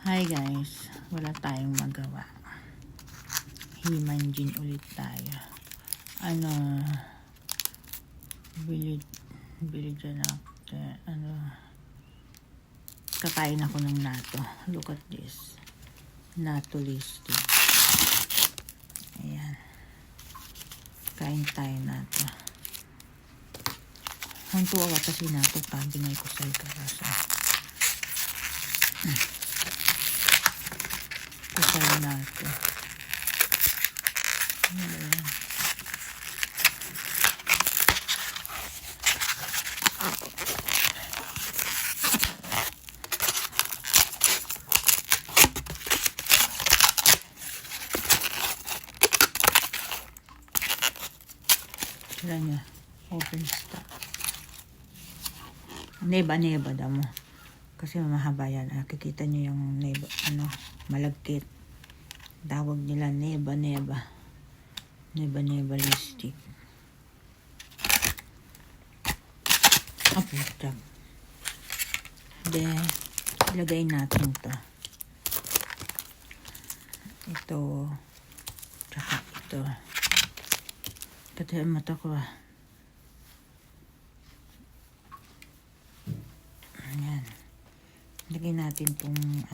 Hi guys, wala tayong magawa. Himanjin ulit tayo. Bili dyan ako. Kakain ako ng natto. Look at this. Natto listing. Ayan. Kain tayo natto. Hantuwa kasi natto. Pabingay ko sa ikarasa. Kusay natto. Ayan. Sila niya. Open stock. Neba daw mo. Kasi mahaba yan. Nakikita niyo yung neba, malagkit. Tawag nila neba. Neba lipstick. Putak. Then, ilagay natin to. Ito. Tsaka ito. Pati ang mata ko Ayan. Lagay natin itong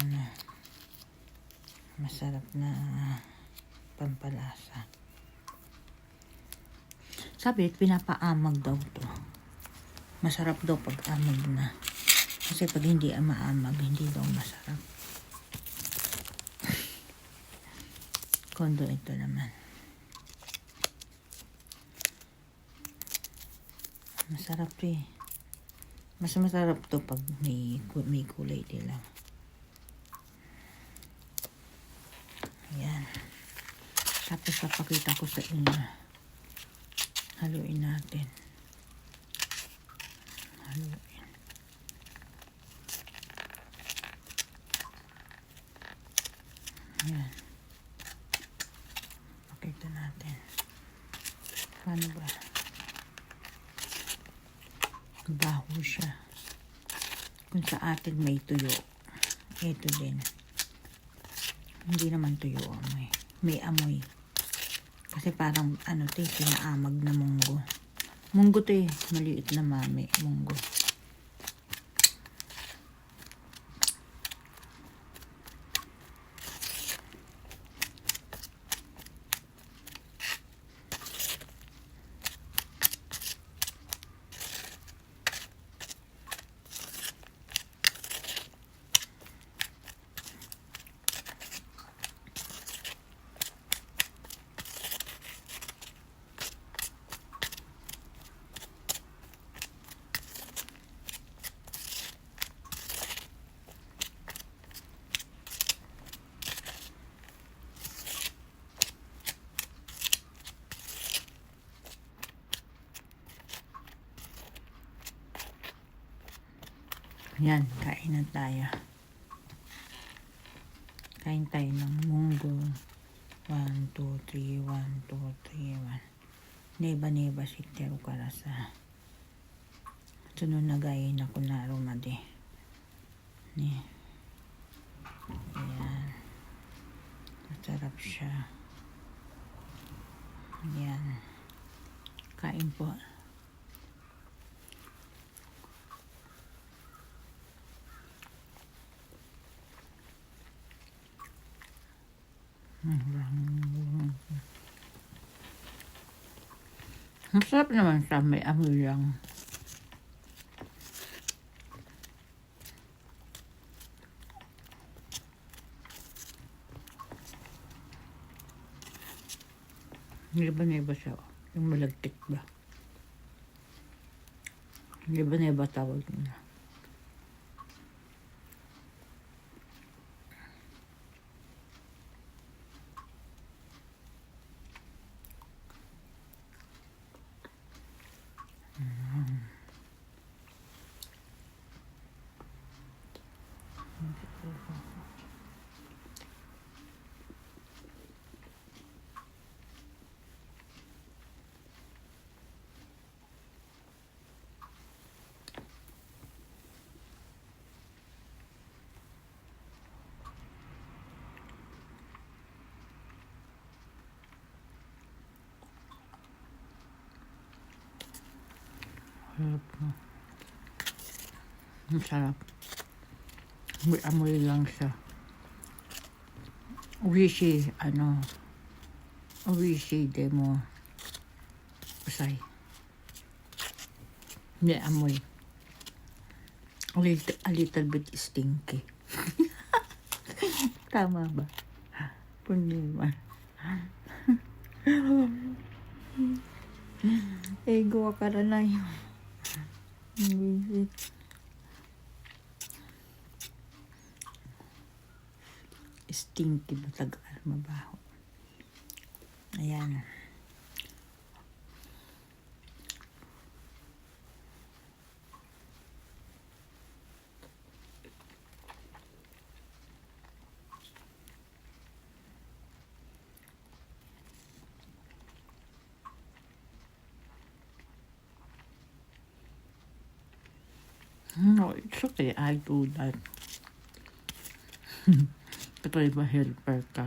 masarap na pampalasa. Sabi, pinapaamag daw to. Masarap daw pag amag na. Kasi pag hindi maamag, hindi daw masarap. Kondo ito naman. Masarap to eh. Mas masarap to pag may kulay dilaw. Ayan. Tapos papakita ko sa inyo. Haluin natin. Haluin. Ayan. Pakita natin. Paano ba? Baho siya. Kung sa atin may tuyo, ito din. Hindi naman tuyo amoy. May amoy. Kasi parang pinaamag na munggo. Munggo to eh. Maliit na mami. Munggo. Yan, kain na tayo. Kain tayo ng munggo. 1, 2, 3, 1, 2, 3, 1. Neba sitero karasa. Sunod na gayin ako na aromade. Ni. Ayan. Masarap siya. Ayan. Kain po. Masarap naman siya, may amoy lang. Neba siya. Yung malagkit ba? Neba tawag nila. Sarap na. Ang sarap. May amoy lang siya. Uwishi, Uwishi demo. Usay. May amoy. A little bit stinky. Tama ba? Punima. Ego ka na yun. Stinky ba tagal? Mabaho. Ayan. No, it's okay. I do that. Patuloy ba helper ka?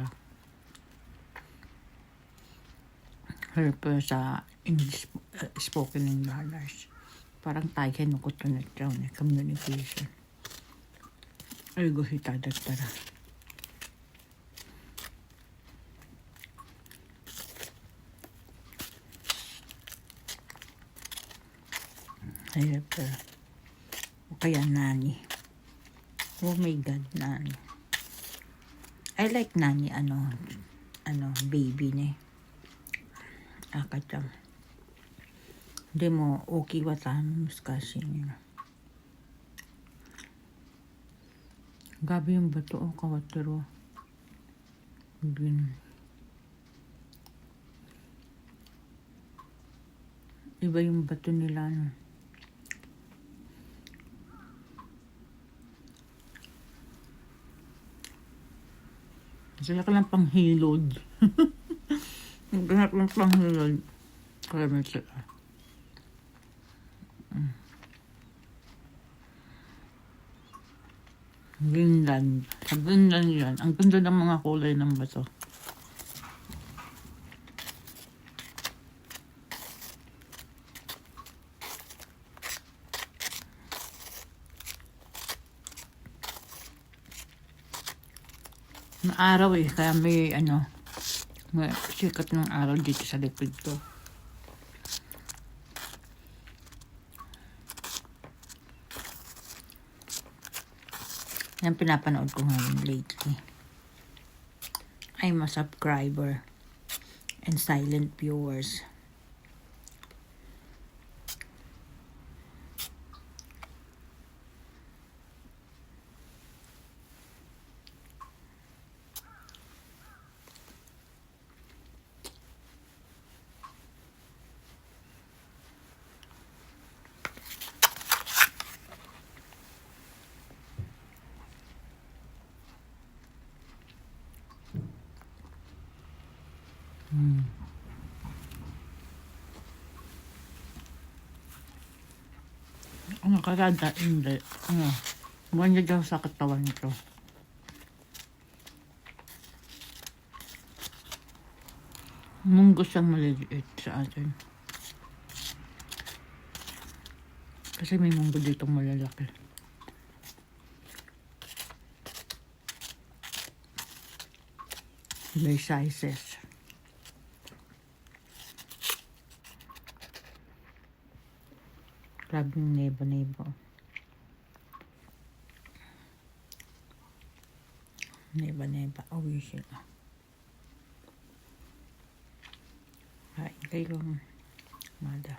Helper sa English spoken English. Parang tayo nung ko na communication. Ay, guhita daktara. Helper. O kaya nani. Oh my God, nani. I like nani, baby ne. Akacang. De mo, okay watan, muskashi niya. Gabi yung bato, kawatero. Iba yung bato nila, Kaya ka lang panghilod. Ganap lang panghilod. Kaya may sila. Greenland. Sa Greenland yan. Ang ganda ng mga kulay ng bato. Araw kaya may may sikat ng araw dito sa likod ko. Yan pinapanood ko ngayon lately. I'm a subscriber and silent viewers. Ang nakarada, hindi. Maganda daw sa katawan nito. Munggo siyang maliliit sa atin. Kasi may munggo dito malalaki. May sizes. Grabe yung neba-neba. Neba-neba. Awi sila. Kain kayo. Mada.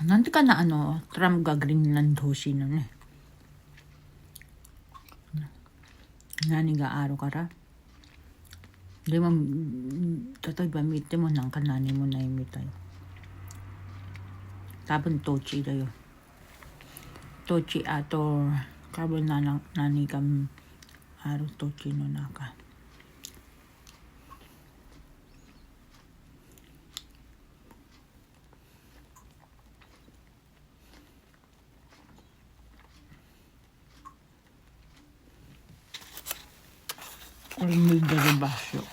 Nanti ka na Trump Greenland hoshi nun eh. Nani ga aro kara. Di mo, tatay ba mite mo nang kanani mo na imitay. Tapon tochi dayo. Tochi ato kabon nani kam aro tochi no naka. Rinig dari basyo.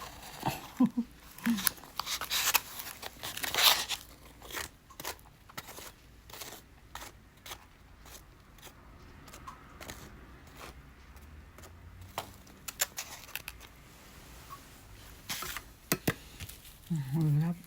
Hulap.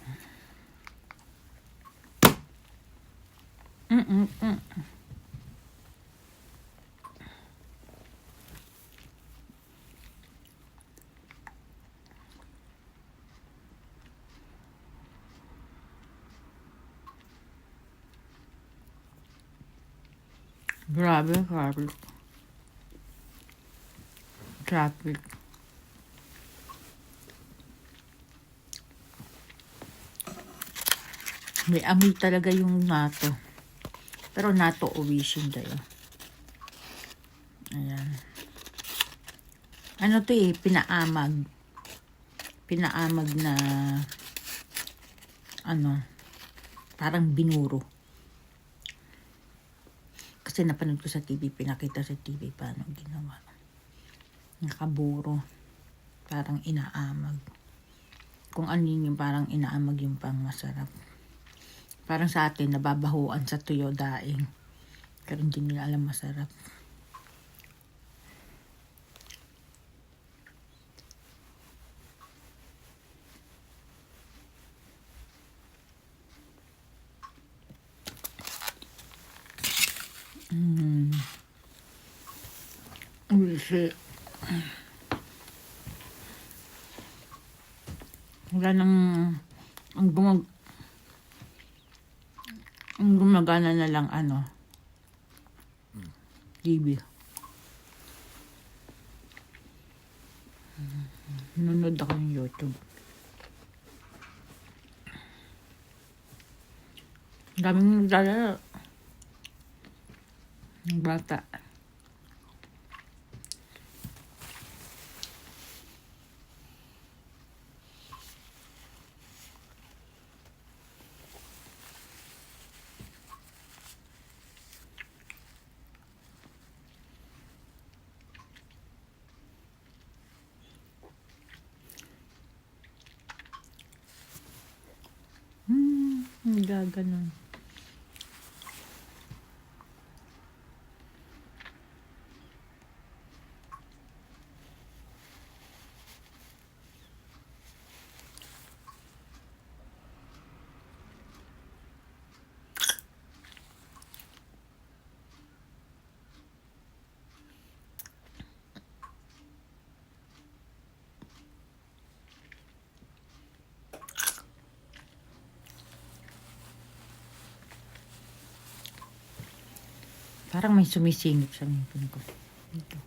Grabe, traffic. Traffic. May amoy talaga yung nato. Pero nato uwishin tayo. Ayan. Ano to eh, pinaamag. Pinaamag na parang binuro. Kasi napanood ko sa TV, pinakita sa TV paano ginawa. Nakaburo. Parang inaamag. Kung ano yung parang inaamag yung pang masarap. Parang sa atin, nababahuan sa tuyo daing. Pero hindi nila alam masarap. Uwisi. Wala nang ang gumagana na lang TV. Nanonood ako ng YouTube. Daming nagdala. Ng bata. Gaganon. Parang may sumisingit sa ngipin ko. Dito.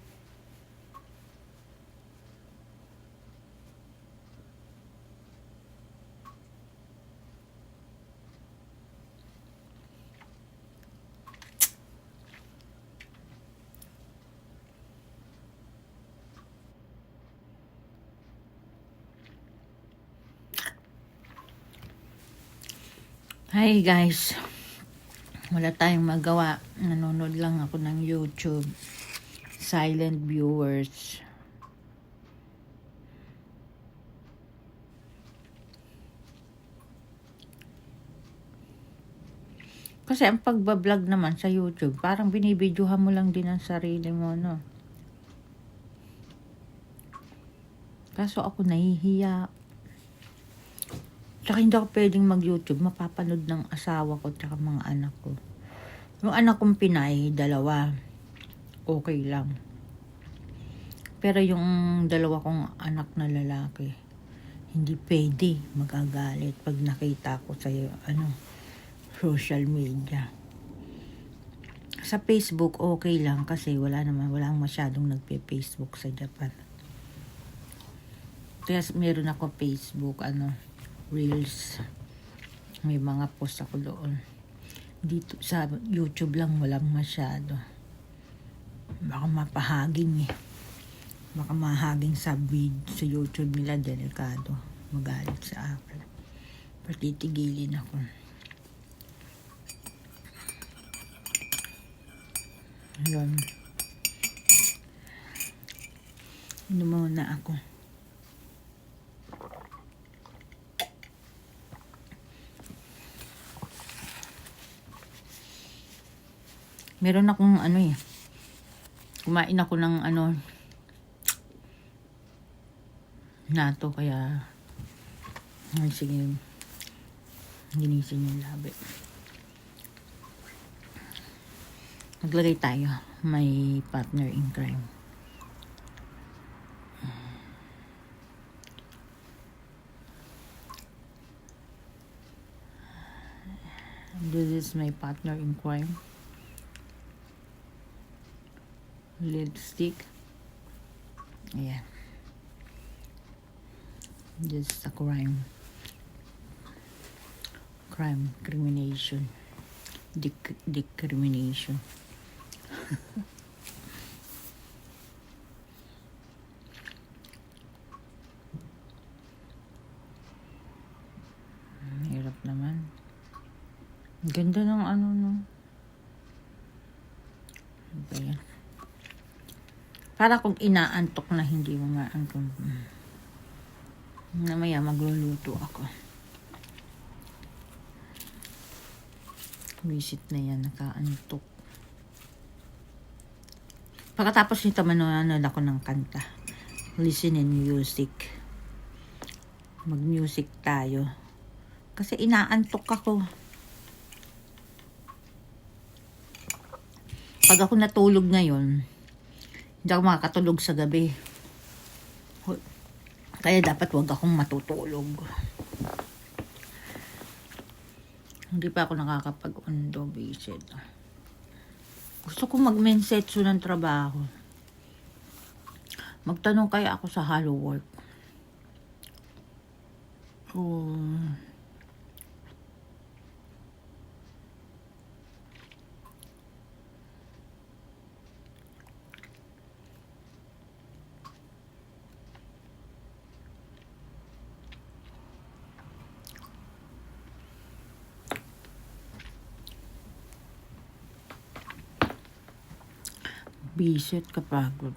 Hi guys. Wala tayong magawa. Nanonood lang ako ng YouTube. Silent viewers. Kasi ang pagbablog naman sa YouTube, parang binibidyohan mo lang din ang sarili mo, no? Kaso ako nahihiya. Tsaka hindi ako pwedeng mag-YouTube, mapapanood ng asawa ko tsaka mga anak ko. Yung anak kong Pinay, 2. Okay lang. Pero yung 2 kong anak na lalaki, hindi pwede magagalit pag nakita ko sa social media. Sa Facebook, okay lang kasi walang masyadong nagpe-Facebook sa Japan. Kaya meron ako Facebook, Reels. May mga post ako doon. Dito sa YouTube lang walang masyado. Baka mapahaging eh. Baka mahaging sa YouTube nila, delikado. Magalit sa akin. Patitigilin ako. Yun. Inom muna ako. Meron akong kumain ako ng nato, kaya sige, ginising yung labi. Maglagay tayo. May partner in crime. This is my partner in crime. Lipstick. Ayan. This is a crime. Crimination. Discrimination. Hirap naman. Ganda ng no. Ayan. Para kung inaantok na hindi mo maantok. Namaya magluluto ako. Visit na yan, nakaantok. Pagkatapos nito, manonood ako ng kanta. Listen and music. Mag-music tayo. Kasi inaantok ako. Pag ako natulog ngayon, hindi ako makakatulog sa gabi. Kaya dapat wag akong matutulog. Hindi pa ako nakakapag-undo, visit. Gusto ko mag-mensetsu ng trabaho. Magtanong kaya ako sa Hello Work. Bisit kapagod.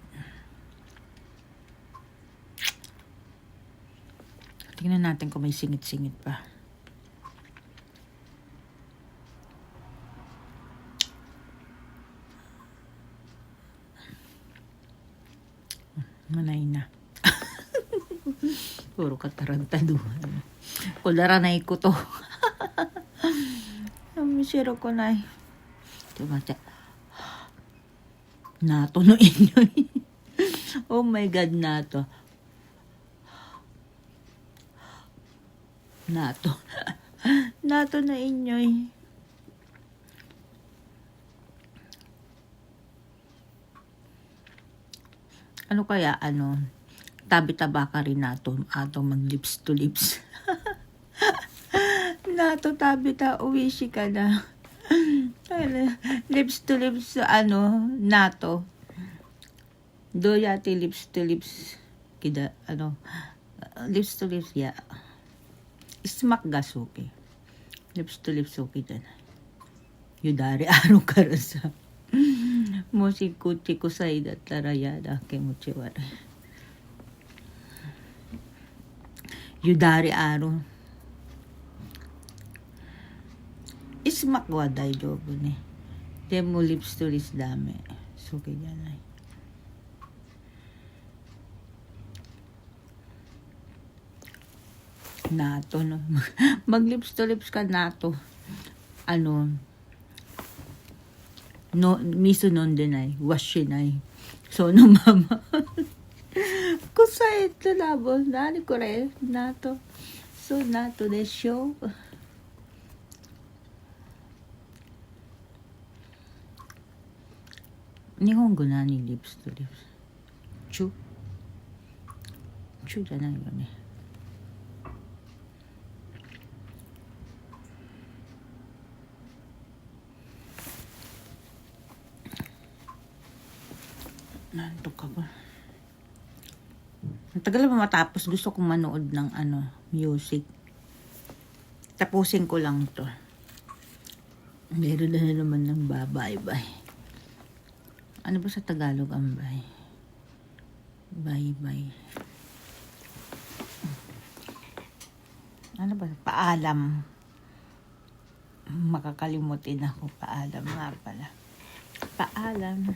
Tingnan natin kung may singit-singit pa. Manay na. Puro katarantaduhan. Kularanay ko to. Misiro ko na eh. Tumata. Nato no inyoy. Oh my God, nato. Nato. Nato na inyoy. Ano kaya, tabi-taba ka rin nato, mag-lips to lips. Nato, tabi-ta, uwishi ka na. Lips to lips, nato. Do yati lips to lips, lips to lips, ya. Smack ga suki. Lips to lips, suki dyan. Yudari, araw karasa. Moshi kuchi kusai dattara yada kemochi warai. Yudari araw. Smack wa daijoubu ne. Demo lips to lips dame. Suki janai. Nato, no. Mag lips to lips ka, nato. No, miso non denai, washinai. So no mama. Kusai to labo, nani kore, nato. So nato desho. 日本語何リップスとリップスチュチュじゃないよね。なんとka ba? Ang tagal pa matapos. Gusto kong manood ng music. Tapusin ko lang to. Meron na naman ng bye-bye. Ano ba sa Tagalog ang bye? Bye-bye. Ano ba? Paalam. Makakalimutin ako. Paalam nga pala. Paalam.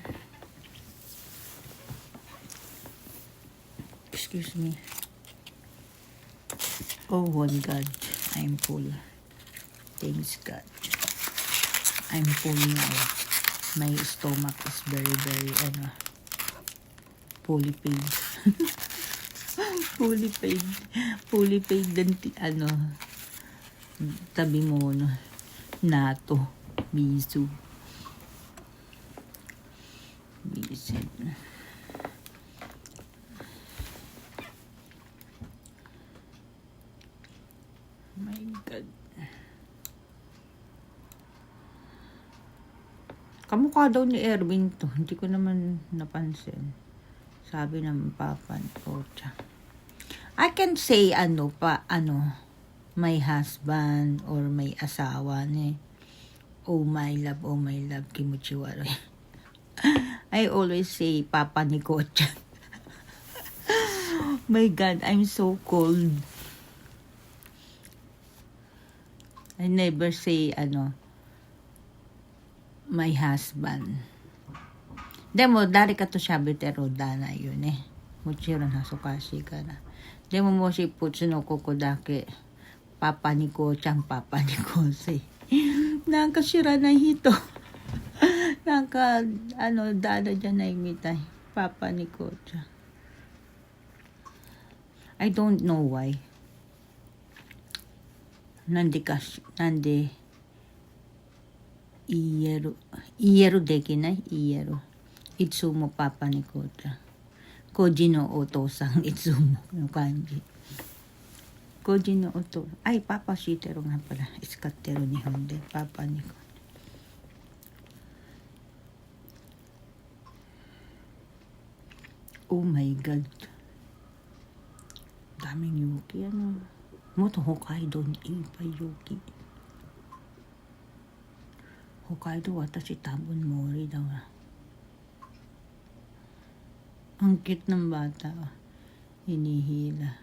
Excuse me. Oh my God. I'm full. Thanks God. I'm full now. My stomach is very fully paid. Fully paid din tabi mo nato bisu. Bisit. My God. Kamukha daw ni Erwin to. Hindi ko naman napansin. Sabi ng papa ko. I can say my husband or may asawa ni. Oh my love, Kimuchi Waroy. I always say papa ni Kocha. My God, I'm so cold. I never say my husband. Demo dari ka to shabitero dana yun eh. Muchiro na sukashi ka na. Demo mo si Putsuno Kokodake. Papa ni Kochang, papa ni Kose. Nakashira na hito. Dada dyan na imitay. Papa ni Kocha. I don't know why. Nandi iyeru dekinai iyeru. Itsumo papa ni Kocha. Koji no otosang itsumo no kanji. Koji no oto. Ay, papa shitero nga pala. Iskatero ni Honde. Papa ni Kocha. Oh my God. Daming yuki Moto Hokkaido ni Ipai yuki. Hokkaido watashi tabun mori daw. Ang cute ng bata. Hinihila.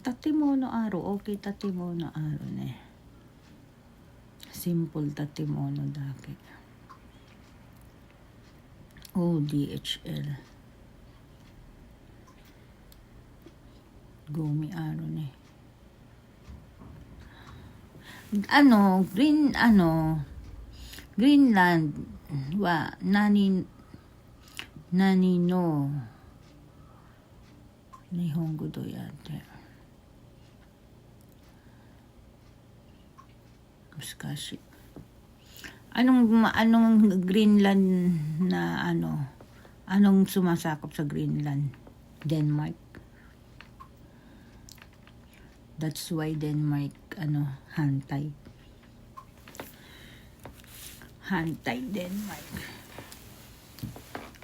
Tatimono aro. Okay, tatimono aro ne. Simple tatimono dake. Oh, DHL. Gumi aro ne. Greenland wa nani no Nihongo do yate. Muskashi. Anong Greenland na anong sumasakop sa Greenland? Denmark. That's why Denmark hantay. Hantay Denmark.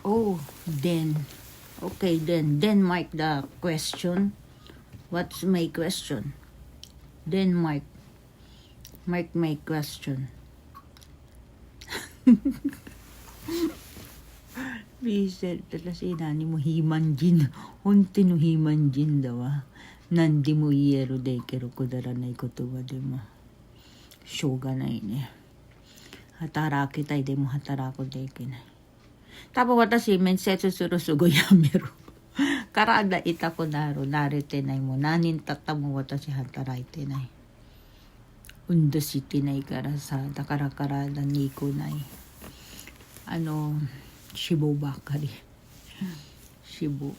Oh, okay, Denmark the question. What's my question? Denmark. Mark my question. Bisit si nani mo himanjin. Honti no himanjin daw. Nandi mo iero de kero kudaranai kotoba de mo. Shoganai ne. Hataraki tai de mo hatarako de kinai. Tapa watashi mensetsu suru sugoyameru. Karada itako naro narete nai mo. Nanin tatamo watashi hataraite nai. Undashi nai kara sa dakara karada niko nai. Shibo bakari. Shibo.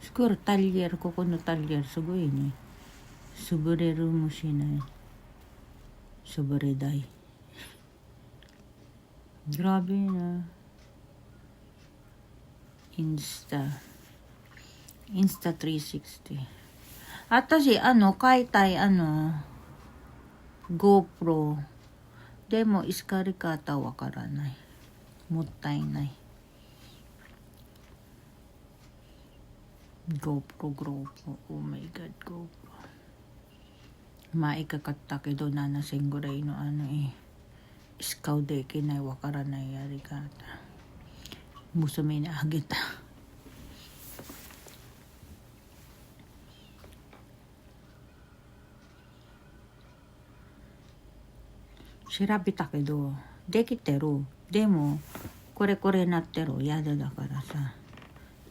Siguro talyer ko kuno talyer sugoi ni. Subureru mo shinai. Subureday. Grabe na. Insta 360. Atashi, kaitai, GoPro. Demo, iskarikata wakaranai. Mottainai. GoPro. Oh my God, GoPro. Maikakatta kedo nanasen gurai no iskau dekinai wakaranai yarikata. Musume ni agita. Shirabita kedo dekiteru. Demo, kore natteru yada dakara sa.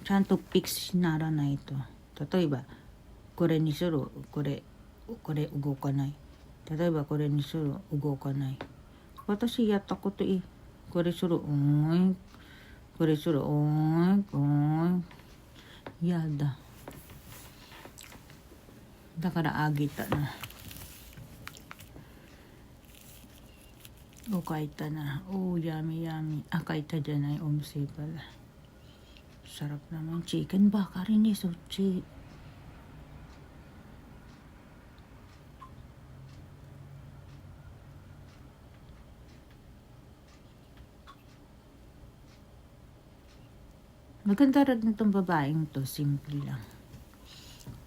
ちゃんとピクシならないと。例えばこれにする、これ動かない。例えばこれにする、動かない。私やったこといい。これする、これする、やだ。だからあげたな。お書いたな。yummy. Kaita dyan ay umsi pala. Sarap naman. Chicken baka rin eh, Sochi. Maganda rin itong babaeng to. Simple lang.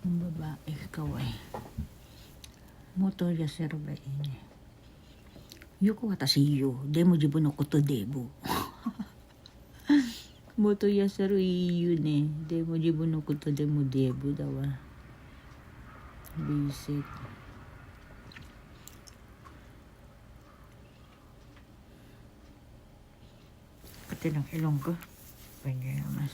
Yung babae, kawai. Moto yaseru ba ini? Yuko watashi iyo. Demo jibu no koto debu. Moto yaseru iyo ne. Demo jibu no koto demo debu dawa. Basic. Pati ng ilong ko. Pwede naman.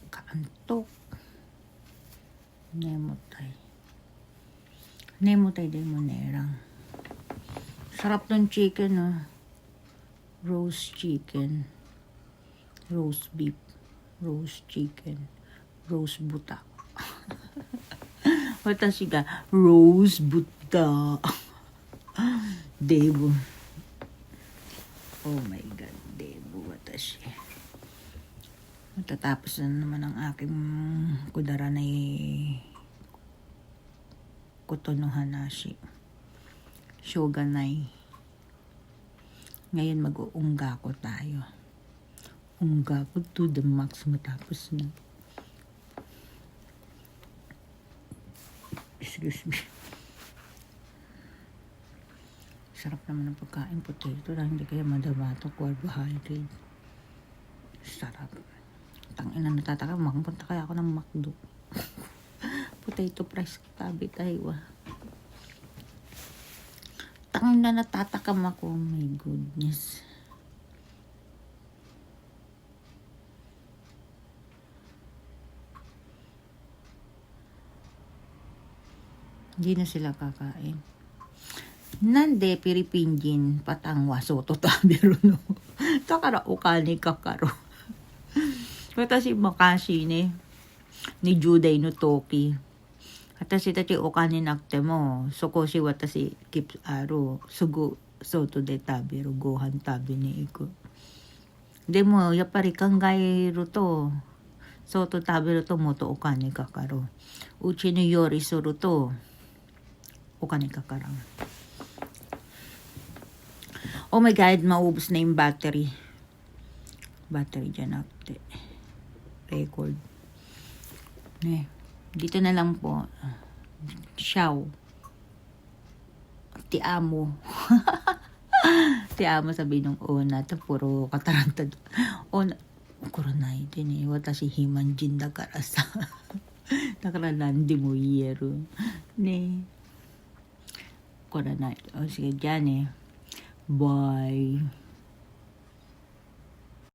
Kaantok. Nemotay din mo nerang. Sarap ng chicken, roast chicken, roast beef, roast chicken, roast buta. Watashi ga roast buta. Debu. Oh my God, debu watashi. Matatapos na naman ang aking kudaranay Kotono Hanashi. Shoganai. Ngayon mag-uunggako tayo. Unggako to the max matapos na. Excuse me. Sarap naman ng pagkain potato lang hindi kaya madamato carbohydrate. Sarap. Tangina natataka, makapunta kaya ako ng McDo. Potato fries katabi tayo. Tangina natatakam ako. Oh my goodness. Hindi na sila kakain. Nande piripinjin patangwa soto tabiro no. Takara ukani kakaro. Watashi makashi ne. Ni Juday no Toki. Watashi tachi okane nakte mo, sokoshi watashi keep sugu soto de tabiru gohan tabi ni iku. Demo yappari kangaeru to soto tabiru to moto okane kakaru. Uchi no yori suru to okane kakarang. Oh my God, maubos na yung battery. Battery dyan nakte. Record. Dito na lang po. Ciao. Ti amo. Ti amo sabi nung ona. Ito puro katarantad. Ona. Koronay din eh. Watashi himanjin da karasa. Nakara nandi mo yero. Koronay. O sige dyan eh. Bye.